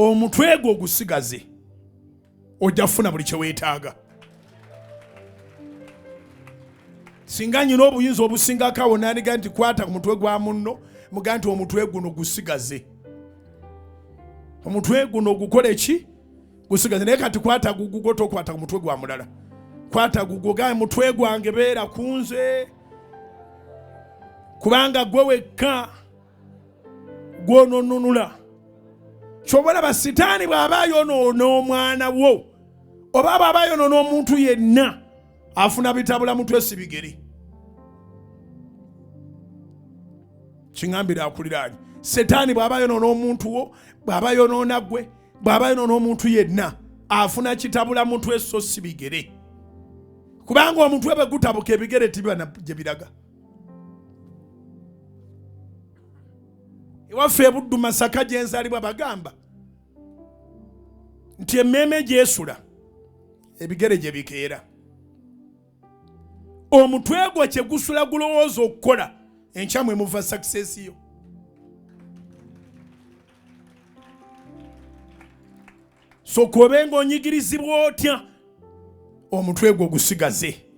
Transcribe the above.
omutwe gwo gusigaze ojja kufuna buli kye weetaaga. Singa nyina obuyinza obusingako awo n'aniga nti kwata ku mutwe gwa munno muga nti omutwe guno gusigaze. Omutwe guno gukole ki? Gusigaze. Naye kati kwata gugo tokwata ku mutwe gwa mulala. Kwata gugo ga mutwe gwange beera kunze kubanga gwe wekka gw'ononunula. Kyobola ba sitaani bw'aba yonoona omwana wo oba bw'aba yonoona omuntu yenna afuna bitabula mutwe si bigere. Kiŋambira akuliraanye. Setaani bw'aba yonoona omuntu wo, bw'aba yonoona gwe, bw'aba yonoona omuntu yenna afuna kitabula mutwe so si bigere. Kubanga omutwe bwe gutabuka ebigere tibiba gye biraga. Ewaffe e Buddu Masaka gye nzaalibwa bagamba nti emmeeme gyesula ebigere gye bikeera. Omutwe gwo kye gusula gulowooza okukola enkyamu emuva success yo. So kobenga onyigirizibwa otya omutwe gwo gusigaze.